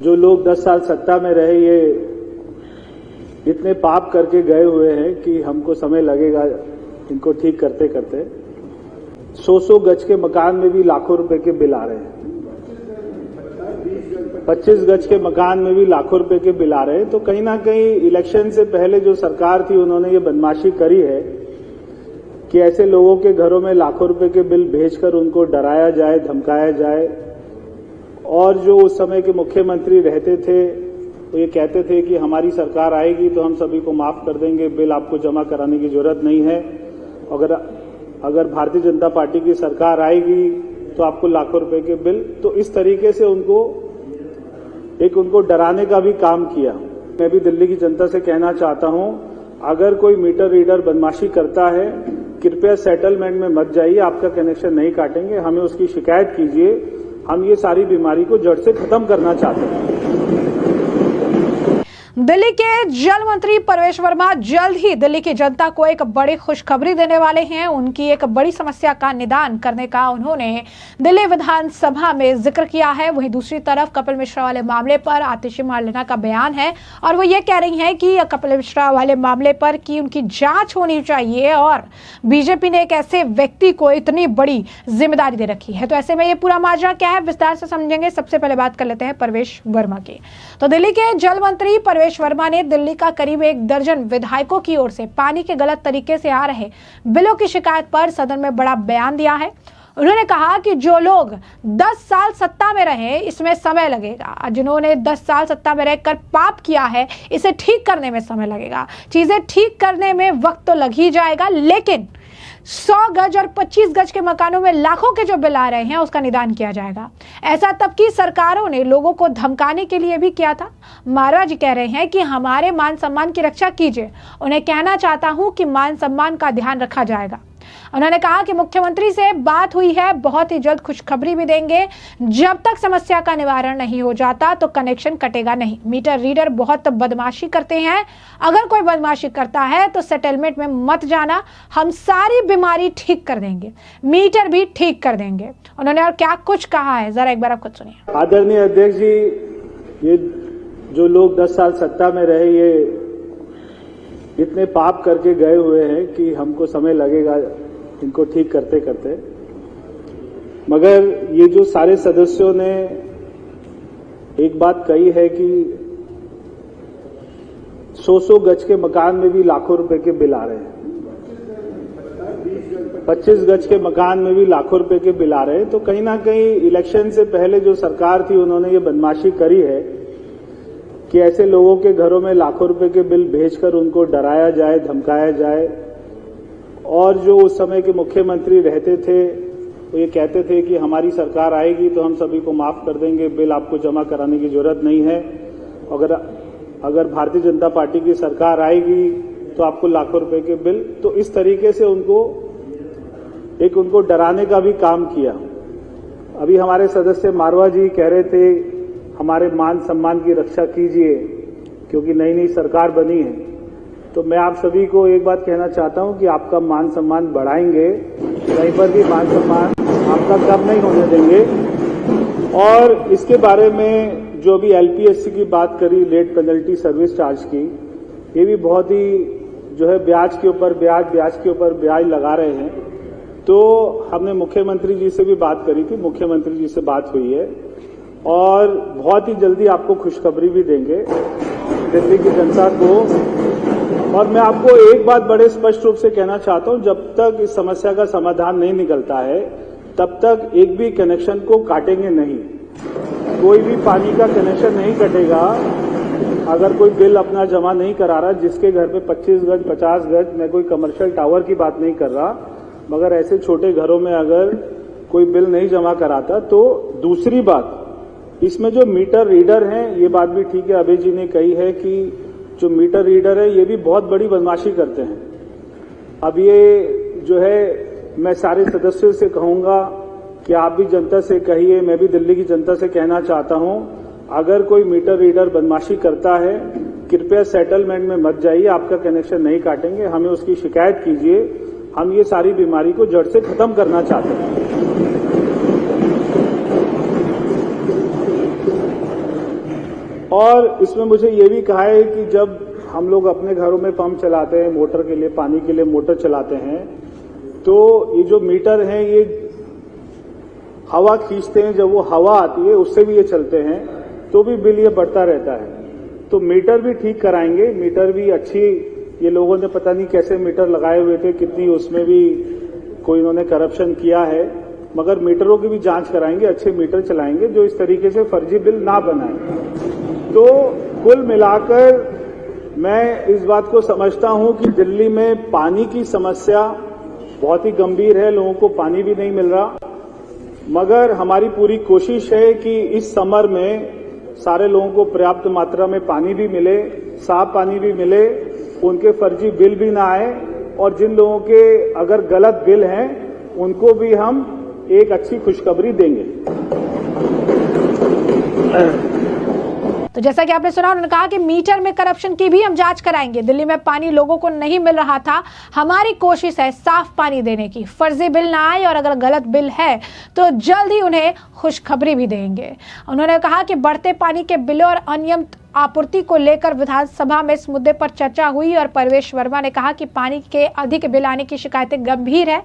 जो लोग 10 साल सत्ता में रहे ये इतने पाप करके गए हुए हैं कि हमको समय लगेगा इनको ठीक करते करते। 100 गज के मकान में भी लाखों रुपए के बिल आ रहे हैं, 25 गज के मकान में भी लाखों रुपए के बिल आ रहे हैं। तो कहीं ना कहीं इलेक्शन से पहले जो सरकार थी उन्होंने ये बदमाशी करी है कि ऐसे लोगों के घरों में लाखों रुपए के बिल भेजकर उनको डराया जाए, धमकाया जाए। और जो उस समय के मुख्यमंत्री रहते थे वो ये कहते थे कि हमारी सरकार आएगी तो हम सभी को माफ कर देंगे, बिल आपको जमा कराने की जरूरत नहीं है। अगर भारतीय जनता पार्टी की सरकार आएगी तो आपको लाखों रुपए के बिल। तो इस तरीके से उनको डराने का भी काम किया। मैं भी दिल्ली की जनता से कहना चाहता हूं, अगर कोई मीटर रीडर बदमाशी करता है कृपया सेटलमेंट में मत जाइए, आपका कनेक्शन नहीं काटेंगे, हमें उसकी शिकायत कीजिए। हम ये सारी बीमारी को जड़ से खत्म करना चाहते हैं। दिल्ली के जल मंत्री परवेश वर्मा जल्द ही दिल्ली की जनता को एक बड़ी खुशखबरी देने वाले हैं। उनकी एक बड़ी समस्या का निदान करने का उन्होंने दिल्ली विधानसभा में जिक्र किया है। वहीं दूसरी तरफ कपिल मिश्रा वाले मामले पर आतिशी मार्लेना का बयान है और वो ये कह रही हैं कि कपिल मिश्रा वाले मामले पर कि उनकी जांच होनी चाहिए और बीजेपी ने एक ऐसे व्यक्ति को इतनी बड़ी जिम्मेदारी दे रखी है। तो ऐसे में ये पूरा माजरा क्या है विस्तार से समझेंगे। सबसे पहले बात कर लेते हैं परवेश वर्मा की। तो दिल्ली के जल मंत्री परवेश वर्मा ने दिल्ली का करीब 1 दर्जन विधायकों की ओर से पानी के गलत तरीके से आ रहे बिलों की शिकायत पर सदन में बड़ा बयान दिया है। उन्होंने कहा कि जो लोग 10 साल सत्ता में रहे इसमें समय लगेगा, जिन्होंने 10 साल सत्ता में रहकर पाप किया है इसे ठीक करने में समय लगेगा। चीजें ठीक करने में वक्त तो लग ही जाएगा, लेकिन 100 गज और 25 गज के मकानों में लाखों के जो बिल आ रहे हैं उसका निदान किया जाएगा। ऐसा तब की सरकारों ने लोगों को धमकाने के लिए भी किया था। मारवा जी कह रहे हैं कि हमारे मान सम्मान की रक्षा कीजिए। उन्हें कहना चाहता हूं कि मान सम्मान का ध्यान रखा जाएगा। उन्होंने कहा कि मुख्यमंत्री से बात हुई है, बहुत ही जल्द खुशखबरी भी देंगे। जब तक समस्या का निवारण नहीं हो जाता तो कनेक्शन कटेगा नहीं। मीटर रीडर बहुत बदमाशी करते हैं, अगर कोई बदमाशी करता है तो सेटलमेंट में मत जाना, हम सारी बीमारी ठीक कर देंगे, मीटर भी ठीक कर देंगे। उन्होंने और क्या कुछ कहा है जरा एक बार आप खुद सुनिए। आदरणीय अध्यक्ष जी, ये जो लोग 10 साल सत्ता में रहे ये इतने पाप करके गए हुए हैं कि हमको समय लगेगा इनको ठीक करते करते। मगर ये जो सारे सदस्यों ने एक बात कही है कि 100 गज के मकान में भी लाखों रुपए के बिल आ रहे हैं, 25 गज के मकान में भी लाखों रुपए के बिल आ रहे हैं। तो कहीं ना कहीं इलेक्शन से पहले जो सरकार थी उन्होंने ये बदमाशी करी है कि ऐसे लोगों के घरों में लाखों रुपए के बिल भेजकर उनको डराया जाए, धमकाया जाए। और जो उस समय के मुख्यमंत्री रहते थे वो ये कहते थे कि हमारी सरकार आएगी तो हम सभी को माफ कर देंगे, बिल आपको जमा कराने की जरूरत नहीं है। अगर भारतीय जनता पार्टी की सरकार आएगी तो आपको लाखों रुपए के बिल। तो इस तरीके से उनको डराने का भी काम किया। अभी हमारे सदस्य मारवा जी कह रहे थे हमारे मान सम्मान की रक्षा कीजिए क्योंकि नई नई सरकार बनी है। तो मैं आप सभी को एक बात कहना चाहता हूं कि आपका मान सम्मान बढ़ाएंगे, कहीं पर भी मान सम्मान आपका कम नहीं होने देंगे। और इसके बारे में जो भी एलपीएससी की बात करी, लेट पेनल्टी सर्विस चार्ज की, ये भी बहुत ही जो है ब्याज के ऊपर ब्याज लगा रहे हैं। तो हमने मुख्यमंत्री जी से भी बात करी थी, मुख्यमंत्री जी से बात हुई है और बहुत ही जल्दी आपको खुशखबरी भी देंगे दिल्ली की जनता को। और मैं आपको एक बात बड़े स्पष्ट रूप से कहना चाहता हूं, जब तक इस समस्या का समाधान नहीं निकलता है तब तक एक भी कनेक्शन को काटेंगे नहीं। कोई भी पानी का कनेक्शन नहीं कटेगा अगर कोई बिल अपना जमा नहीं करा रहा। जिसके घर पे 25 गज 50 गज, मैं कोई कमर्शियल टावर की बात नहीं कर रहा, मगर ऐसे छोटे घरों में अगर कोई बिल नहीं जमा कराता। तो दूसरी बात, इसमें जो मीटर रीडर हैं ये बात भी ठीक है, अभय जी ने कही है कि जो मीटर रीडर है ये भी बहुत बड़ी बदमाशी करते हैं। अब ये जो है मैं सारे सदस्यों से कहूंगा कि आप भी जनता से कहिए, मैं भी दिल्ली की जनता से कहना चाहता हूं, अगर कोई मीटर रीडर बदमाशी करता है कृपया सेटलमेंट में मत जाइए, आपका कनेक्शन नहीं काटेंगे, हमें उसकी शिकायत कीजिए। हम ये सारी बीमारी को जड़ से खत्म करना चाहते हैं। और इसमें मुझे ये भी कहा है कि जब हम लोग अपने घरों में पंप चलाते हैं, मोटर के लिए, पानी के लिए मोटर चलाते हैं, तो ये जो मीटर हैं ये हवा खींचते हैं, जब वो हवा आती है उससे भी ये चलते हैं, तो भी बिल ये बढ़ता रहता है। तो मीटर भी ठीक कराएंगे, मीटर भी अच्छी, ये लोगों ने पता नहीं कैसे मीटर लगाए हुए थे, कितनी उसमें भी कोई इन्होंने करप्शन किया है, मगर मीटरों की भी जांच कराएंगे, अच्छे मीटर चलाएंगे जो इस तरीके से फर्जी बिल ना बनाए। तो कुल मिलाकर मैं इस बात को समझता हूं कि दिल्ली में पानी की समस्या बहुत ही गंभीर है, लोगों को पानी भी नहीं मिल रहा, मगर हमारी पूरी कोशिश है कि इस समर में सारे लोगों को पर्याप्त मात्रा में पानी भी मिले, साफ पानी भी मिले, उनके फर्जी बिल भी ना आए, और जिन लोगों के अगर गलत बिल हैं उनको भी हम एक अच्छी खुशखबरी देंगे। तो जैसा कि आपने सुना, उन्होंने कहा कि मीटर में करप्शन की भी हम जांच कराएंगे। दिल्ली में पानी लोगों को नहीं मिल रहा था, हमारी कोशिश है साफ पानी देने की, फर्जी बिल ना आए, और अगर गलत बिल है तो जल्द ही उन्हें खुशखबरी भी देंगे। उन्होंने कहा कि बढ़ते पानी के बिलों और अनियमित आपूर्ति को लेकर विधानसभा में इस मुद्दे पर चर्चा हुई और परवेश वर्मा ने कहा कि पानी के अधिक बिल आने की शिकायतें गंभीर है,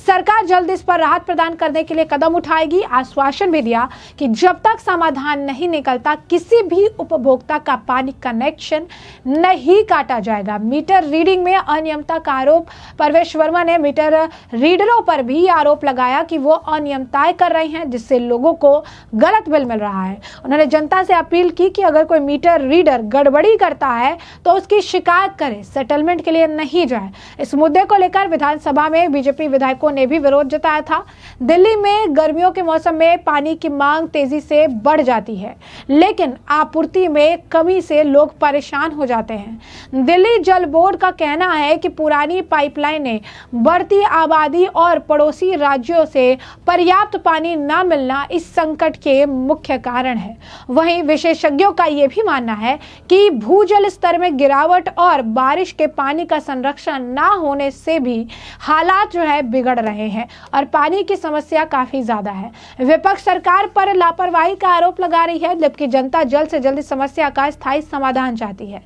सरकार जल्द इस पर राहत प्रदान करने के लिए कदम उठाएगी। आश्वासन भी दिया कि जब तक समाधान नहीं निकलता किसी भी उपभोक्ता का पानी कनेक्शन नहीं काटा जाएगा। मीटर रीडिंग में अनियमितता का आरोप, परवेश वर्मा ने मीटर रीडरों पर भी आरोप लगाया कि वो अनियमितताएं कर रहे हैं जिससे लोगों को गलत बिल मिल रहा है। उन्होंने जनता से अपील की कि अगर कोई मीटर रीडर गड़बड़ी करता है तो उसकी शिकायत करे, सेटलमेंट के लिए नहीं जाए। इस मुद्दे को लेकर विधानसभा में बीजेपी विधायकों ने भी विरोध जताया था। दिल्ली में गर्मियों के मौसम में पानी की मांग तेजी से बढ़ जाती है, लेकिन आपूर्ति में कमी से लोग परेशान हो जाते हैं। दिल्ली जल बोर्ड का कहना है कि पुरानी पाइपलाइनें, बढ़ती आबादी और पड़ोसी राज्यों से पर्याप्त पानी न मिलना इस संकट के मुख्य कारण है। वहीं विशेषज्ञों का यह भी मानना है कि भूजल स्तर में गिरावट और बारिश के पानी का संरक्षण ना होने से भी हालात जो है बिगड़ रहे हैं और पानी की समस्या काफी ज्यादा है। विपक्ष सरकार पर लापरवाही का आरोप लगा रही है, जबकि जनता जल्द से जल्द समस्या का स्थायी समाधान चाहती है।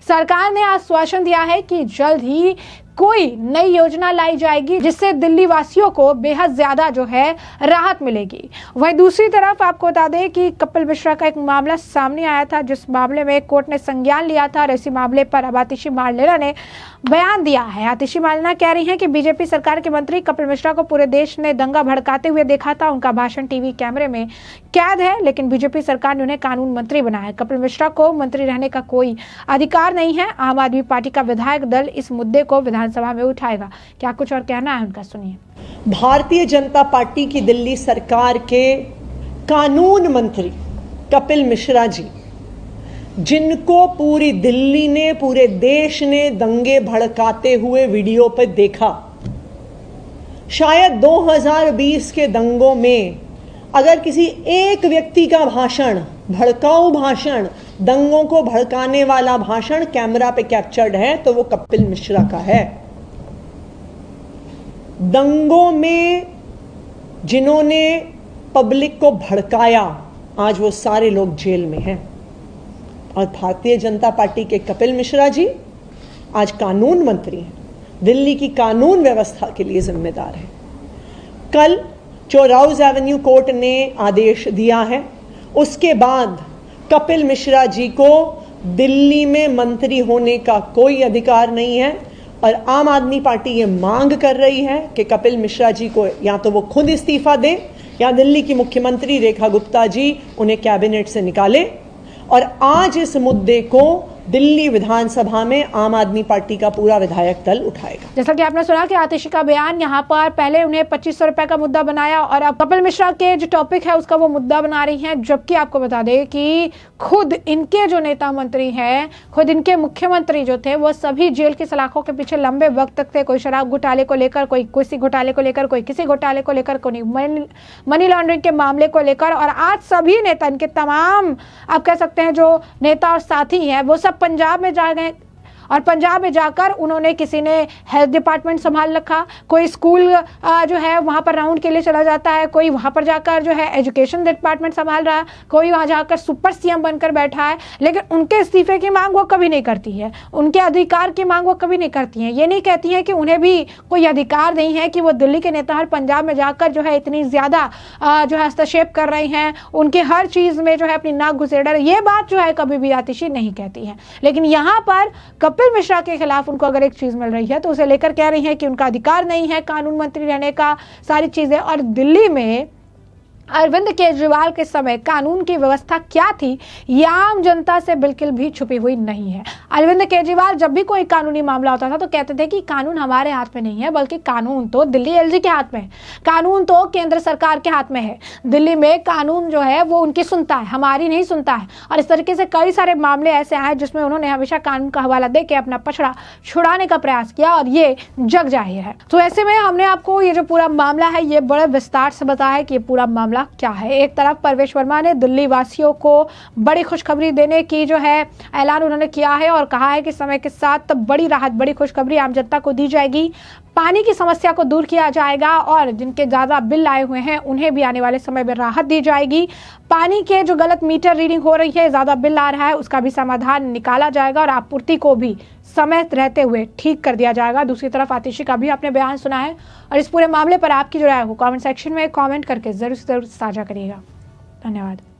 सरकार ने आश्वासन दिया है कि जल्द ही कोई नई योजना लाई जाएगी जिससे दिल्ली वासियों को बेहद ज्यादा जो है राहत मिलेगी। वहीं दूसरी तरफ आपको बता दें कि कपिल मिश्रा का एक मामला सामने आया था, जिस मामले में कोर्ट ने संज्ञान लिया था और इसी मामले पर अब आतिशी मारलेना ने बयान दिया है। आतिशी मारलेना कह रही हैं कि बीजेपी सरकार के मंत्री कपिल मिश्रा को पूरे देश ने दंगा भड़काते हुए देखा था, उनका भाषण टीवी कैमरे में कैद है, लेकिन बीजेपी सरकार ने उन्हें कानून मंत्री बनाया। कपिल मिश्रा को मंत्री रहने का कोई अधिकार नहीं है। आम आदमी पार्टी का विधायक दल इस मुद्दे को विधानसभा में उठाएगा। क्या कुछ और कहना है उनका, सुनिए। भारतीय जनता पार्टी की दिल्ली सरकार के कानून मंत्री कपिल मिश्रा जी, जिनको पूरी दिल्ली ने, पूरे देश ने दंगे भड़काते हुए वीडियो पर देखा, शायद 2020 के दंगों में अगर किसी एक व्यक्ति का भाषण, भड़काऊ भाषण, दंगों को भड़काने वाला भाषण कैमरा पे कैप्चर्ड है तो वो कपिल मिश्रा का है। दंगों में जिन्होंने पब्लिक को भड़काया, आज वो सारे लोग जेल में हैं और भारतीय जनता पार्टी के कपिल मिश्रा जी आज कानून मंत्री हैं, दिल्ली की कानून व्यवस्था के लिए जिम्मेदार हैं। कल जो राउज एवेन्यू कोर्ट ने आदेश दिया है, उसके बाद कपिल मिश्रा जी को दिल्ली में मंत्री होने का कोई अधिकार नहीं है और आम आदमी पार्टी ये मांग कर रही है कि कपिल मिश्रा जी को या तो वो खुद इस्तीफा दें या दिल्ली की मुख्यमंत्री रेखा गुप्ता जी उन्हें कैबिनेट से निकाले। और आज इस मुद्दे को दिल्ली विधानसभा में आम आदमी पार्टी का पूरा विधायक दल उठाएगा। जैसा कि आपने सुना कि आतिशी का बयान, यहाँ पर पहले उन्हें 2500 रुपए का मुद्दा बनाया और अब कपिल मिश्रा के जो टॉपिक है उसका वो मुद्दा बना रही हैं। जबकि आपको बता दें कि खुद इनके जो नेता मंत्री हैं, खुद इनके मुख्यमंत्री जो थे, वो सभी जेल की सलाखों के पीछे लंबे वक्त तक थे। कोई शराब घोटाले को लेकर, कोई किसी घोटाले को लेकर, कोई किसी घोटाले को लेकर, कोई मनी लॉन्ड्रिंग के मामले को लेकर। और आज सभी नेता, इनके तमाम आप कह सकते हैं जो नेता और साथी हैं, वो सब पंजाब में जा गए और पंजाब में जाकर उन्होंने, किसी ने हेल्थ डिपार्टमेंट संभाल रखा, कोई स्कूल जो है वहाँ पर राउंड के लिए चला जाता है, कोई वहाँ पर जाकर जो है एजुकेशन डिपार्टमेंट संभाल रहा है, कोई वहाँ जाकर सुपर सीएम बनकर बैठा है, लेकिन उनके इस्तीफे की मांग वो कभी नहीं करती है, उनके अधिकार की मांग वो कभी नहीं करती हैं। ये नहीं कहती हैं कि उन्हें भी कोई अधिकार नहीं है कि वो दिल्ली के नेता हर पंजाब में जाकर जो है इतनी ज़्यादा जो है हस्तक्षेप कर रही हैं, उनके हर चीज़ में जो है अपनी नाक घुसेड़ रहे, ये बात जो है कभी भी आतिशी नहीं कहती है। लेकिन यहाँ पर कपिल मिश्रा के खिलाफ उनको अगर एक चीज़ मिल रही है तो उसे लेकर कह रही हैं कि उनका अधिकार नहीं है कानून मंत्री रहने का, सारी चीज़ें। और दिल्ली में अरविंद केजरीवाल के समय कानून की व्यवस्था क्या थी, ये आम जनता से बिल्कुल भी छुपी हुई नहीं है। अरविंद केजरीवाल जब भी कोई कानूनी मामला होता था तो कहते थे कि कानून हमारे हाथ में नहीं है, बल्कि कानून तो दिल्ली एलजी के हाथ में है, कानून तो केंद्र सरकार के हाथ में है। दिल्ली में कानून जो है वो उनकी सुनता है, हमारी नहीं सुनता है। और इस तरीके से कई सारे मामले ऐसे आए जिसमें उन्होंने हमेशा कानून का हवाला दे के अपना पछड़ा छुड़ाने का प्रयास किया, और ये जग जाहिर है। तो ऐसे में हमने आपको ये जो पूरा मामला है ये बड़े विस्तार से बताया कि ये पूरा मामला क्या है। एक तरफ परवेश वर्मा ने दिल्ली वासियों को बड़ी खुशखबरी देने की जो है ऐलान उन्होंने किया है और कहा है कि समय के साथ बड़ी राहत, बड़ी खुशखबरी आम जनता को दी जाएगी, पानी की समस्या को दूर किया जाएगा और जिनके ज़्यादा बिल आए हुए हैं उन्हें भी आने वाले समय में राहत दी जाएगी। पानी के जो गलत मीटर रीडिंग हो रही है, ज़्यादा बिल आ रहा है, उसका भी समाधान निकाला जाएगा और आपूर्ति को भी समय रहते हुए ठीक कर दिया जाएगा। दूसरी तरफ आतिशी का भी आपने बयान सुना है और इस पूरे मामले पर आपकी जो राय हो कमेंट सेक्शन में कमेंट करके जरूर साझा करिएगा। धन्यवाद।